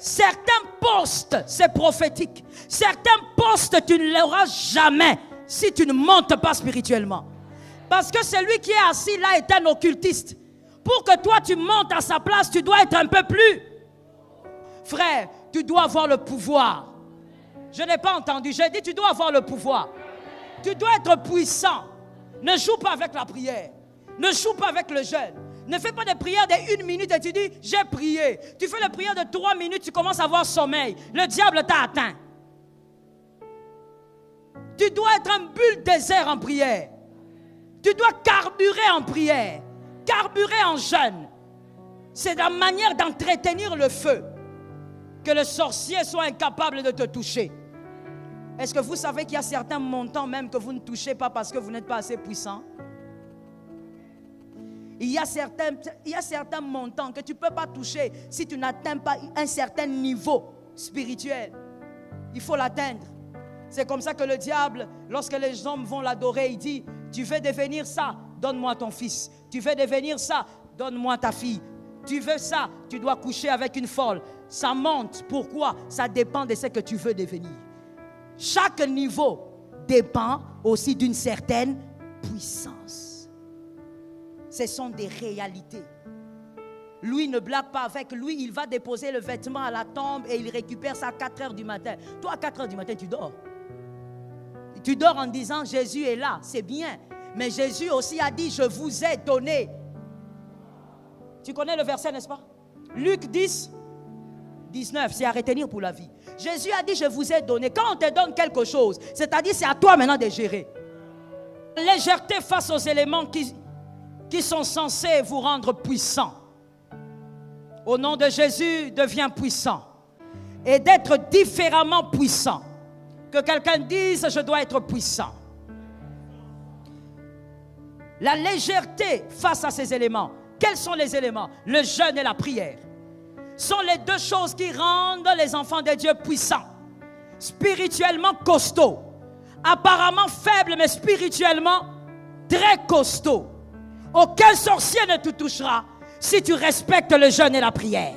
Certains postes, c'est prophétique. Certains postes, tu ne l'auras jamais si tu ne montes pas spirituellement. Parce que celui qui est assis là est un occultiste. Pour que toi tu montes à sa place, tu dois être un peu plus. Frère, tu dois avoir le pouvoir. Je n'ai pas entendu, j'ai dit tu dois avoir le pouvoir. Tu dois être puissant. Ne joue pas avec la prière. Ne joue pas avec le jeûne. Ne fais pas des prières de 1 minute et tu dis j'ai prié. Tu fais les prières de 3 minutes, tu commences à avoir sommeil. Le diable t'a atteint. Tu dois être un bulldozer en prière. Tu dois carburer en prière. Carburer en jeûne. C'est la manière d'entretenir le feu. Que le sorcier soit incapable de te toucher. Est-ce que vous savez qu'il y a certains montants même que vous ne touchez pas parce que vous n'êtes pas assez puissant? Il y a certains montants que tu ne peux pas toucher si tu n'atteins pas un certain niveau spirituel. Il faut l'atteindre. C'est comme ça que le diable, lorsque les hommes vont l'adorer, il dit, tu veux devenir ça, donne-moi ton fils. Tu veux devenir ça, donne-moi ta fille. Tu veux ça, tu dois coucher avec une folle. Ça monte. Pourquoi? Ça dépend de ce que tu veux devenir. Chaque niveau dépend aussi d'une certaine puissance. Ce sont des réalités. Lui ne blague pas avec lui, il va déposer le vêtement à la tombe et il récupère ça à 4 heures du matin. Toi, à 4 heures du matin, tu dors. Tu dors en disant Jésus est là, c'est bien. Mais Jésus aussi a dit, je vous ai donné. Tu connais le verset, n'est-ce pas? Luc 10, 19, c'est à retenir pour la vie. Jésus a dit, je vous ai donné. Quand on te donne quelque chose, c'est-à-dire c'est à toi maintenant de gérer. Légèreté face aux éléments qui sont censés vous rendre puissant. Au nom de Jésus, deviens puissant. Et d'être différemment puissant. Que quelqu'un dise, je dois être puissant. La légèreté face à ces éléments. Quels sont les éléments? Le jeûne et la prière sont les deux choses qui rendent les enfants de Dieu puissants. Spirituellement costauds. Apparemment faibles, mais spirituellement très costauds. Aucun sorcier ne te touchera si tu respectes le jeûne et la prière.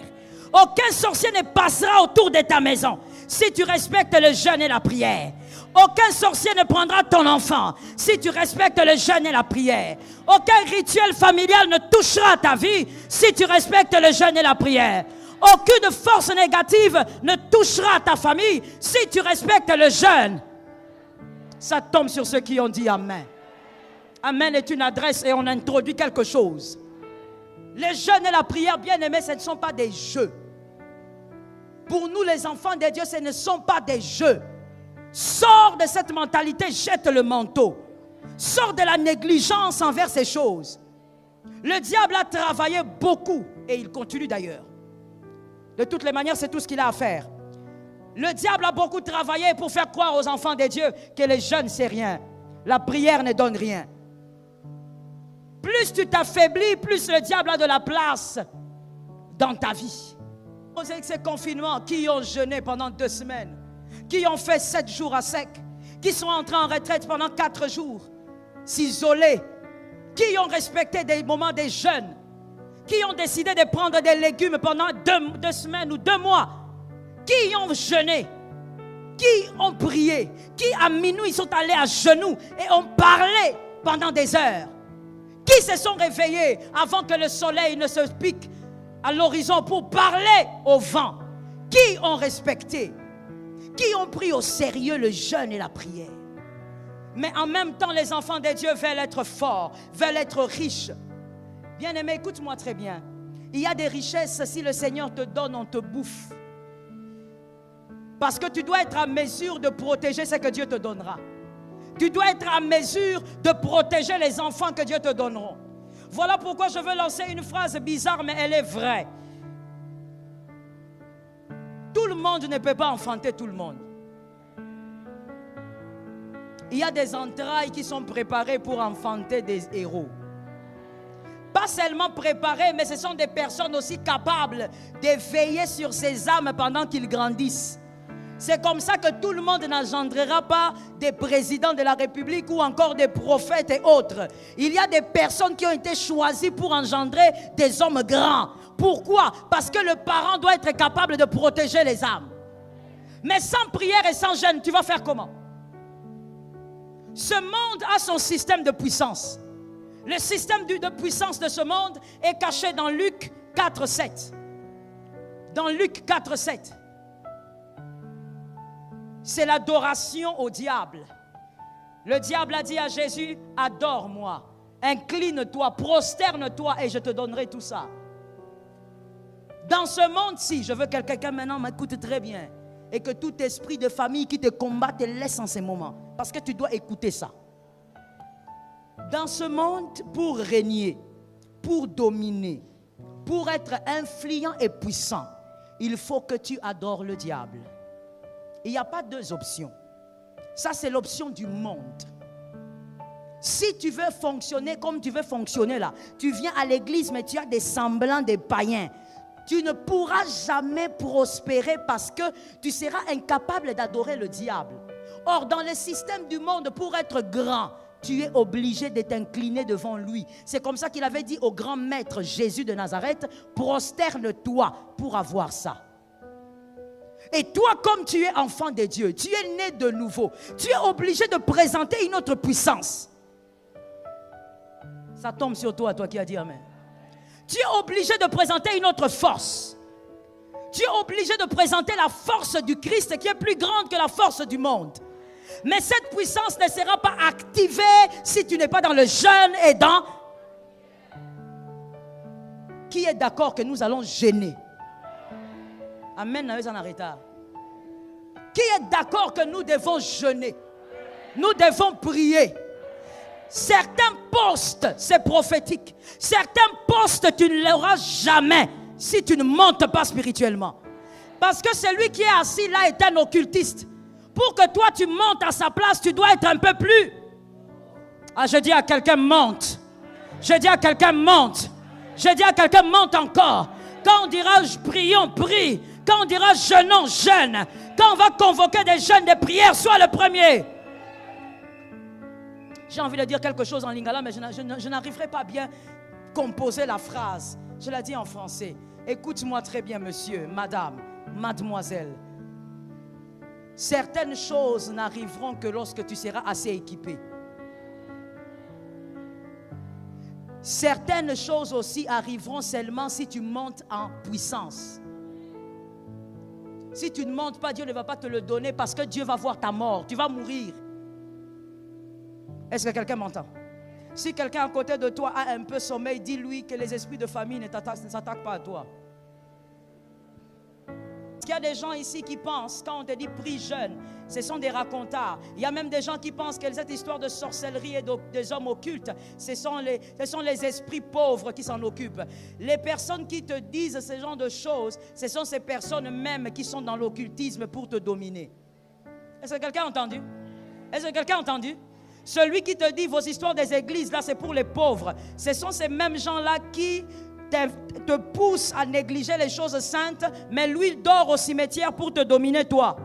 Aucun sorcier ne passera autour de ta maison si tu respectes le jeûne et la prière. Aucun sorcier ne prendra ton enfant si tu respectes le jeûne et la prière. Aucun rituel familial ne touchera ta vie si tu respectes le jeûne et la prière. Aucune force négative ne touchera ta famille si tu respectes le jeûne. Ça tombe sur ceux qui ont dit Amen. Amen est une adresse et on introduit quelque chose. Les jeûnes et la prière, bien aimés, ce ne sont pas des jeux. Pour nous, les enfants de Dieu, ce ne sont pas des jeux. Sors de cette mentalité, jette le manteau. Sors de la négligence envers ces choses. Le diable a travaillé beaucoup et il continue d'ailleurs. De toutes les manières, c'est tout ce qu'il a à faire. Le diable a beaucoup travaillé pour faire croire aux enfants de Dieu que les jeûnes, c'est rien. La prière ne donne rien. Plus tu t'affaiblis, plus le diable a de la place dans ta vie. Avec ces confinements, qui ont jeûné pendant 2 semaines, qui ont fait 7 jours à sec, qui sont entrés en retraite pendant 4 jours, s'isoler, qui ont respecté des moments de jeûne, qui ont décidé de prendre des légumes pendant 2 semaines ou 2 mois, qui ont jeûné, qui ont prié, qui à minuit sont allés à genoux et ont parlé pendant des heures, qui se sont réveillés avant que le soleil ne se pique à l'horizon pour parler au vent, qui ont respecté, qui ont pris au sérieux le jeûne et la prière. Mais en même temps, les enfants de Dieu veulent être forts, veulent être riches. Bien-aimé, écoute-moi très bien. Il y a des richesses, si le Seigneur te donne, on te bouffe. Parce que tu dois être à mesure de protéger ce que Dieu te donnera. Tu dois être à mesure de protéger les enfants que Dieu te donnera. Voilà pourquoi je veux lancer une phrase bizarre, mais elle est vraie. Tout le monde ne peut pas enfanter tout le monde. Il y a des entrailles qui sont préparées pour enfanter des héros. Pas seulement préparées, mais ce sont des personnes aussi capables de veiller sur ces âmes pendant qu'ils grandissent. C'est comme ça que tout le monde n'engendrera pas des présidents de la République ou encore des prophètes et autres. Il y a des personnes qui ont été choisies pour engendrer des hommes grands. Pourquoi? Parce que le parent doit être capable de protéger les âmes. Mais sans prière et sans jeûne, tu vas faire comment? Ce monde a son système de puissance. Le système de puissance de ce monde est caché dans Luc 4,7. Dans Luc 4,7. C'est l'adoration au diable. Le diable a dit à Jésus, adore-moi, incline-toi, prosterne-toi et je te donnerai tout ça. Dans ce monde-ci, je veux que quelqu'un maintenant m'écoute très bien et que tout esprit de famille qui te combat te laisse en ces moments. Parce que tu dois écouter ça. Dans ce monde, pour régner, pour dominer, pour être influent et puissant, il faut que tu adores le diable. Il n'y a pas deux options. Ça, c'est l'option du monde. Si tu veux fonctionner comme tu veux fonctionner là, tu viens à l'église mais tu as des semblants des païens. Tu ne pourras jamais prospérer parce que tu seras incapable d'adorer le diable. Or, dans le système du monde, pour être grand, tu es obligé de t'incliner devant lui. C'est comme ça qu'il avait dit au grand maître Jésus de Nazareth, prosterne-toi pour avoir ça. Et toi, comme tu es enfant de Dieu, tu es né de nouveau, tu es obligé de présenter une autre puissance. Ça tombe sur toi, toi qui as dit Amen. Tu es obligé de présenter une autre force. Tu es obligé de présenter la force du Christ qui est plus grande que la force du monde. Mais cette puissance ne sera pas activée si tu n'es pas dans le jeûne et dans... Qui est d'accord que nous allons jeûner? Amen. Qui est d'accord que nous devons jeûner? Nous devons prier. Certains postes, c'est prophétique. Certains postes, tu ne l'auras jamais si tu ne montes pas spirituellement. Parce que celui qui est assis là est un occultiste. Pour que toi tu montes à sa place, tu dois être un peu plus. Ah, je dis à quelqu'un monte. Je dis à quelqu'un monte. Je dis à quelqu'un monte encore. Quand on dira prions, prie. Quand on dira jeûnons, jeûne. Quand on va convoquer des jeûnes de prière, sois le premier. J'ai envie de dire quelque chose en lingala, mais je n'arriverai pas à bien composer la phrase. Je la dis en français. Écoute-moi très bien, monsieur, madame, mademoiselle. Certaines choses n'arriveront que lorsque tu seras assez équipé. Certaines choses aussi arriveront seulement si tu montes en puissance. Si tu ne montes pas, Dieu ne va pas te le donner parce que Dieu va voir ta mort. Tu vas mourir. Est-ce que quelqu'un m'entend? Si quelqu'un à côté de toi a un peu sommeil, dis-lui que les esprits de famille ne s'attaquent pas à toi. Il y a des gens ici qui pensent, quand on te dit prie jeûne, ce sont des racontards. Il y a même des gens qui pensent que cette histoire de sorcellerie et des hommes occultes, ce sont les esprits pauvres qui s'en occupent. Les personnes qui te disent ce genre de choses, ce sont ces personnes même qui sont dans l'occultisme pour te dominer. Est-ce que quelqu'un a entendu? Est-ce que quelqu'un a entendu? Celui qui te dit vos histoires des églises, là c'est pour les pauvres. Ce sont ces mêmes gens-là qui te poussent à négliger les choses saintes, mais lui dort au cimetière pour te dominer toi.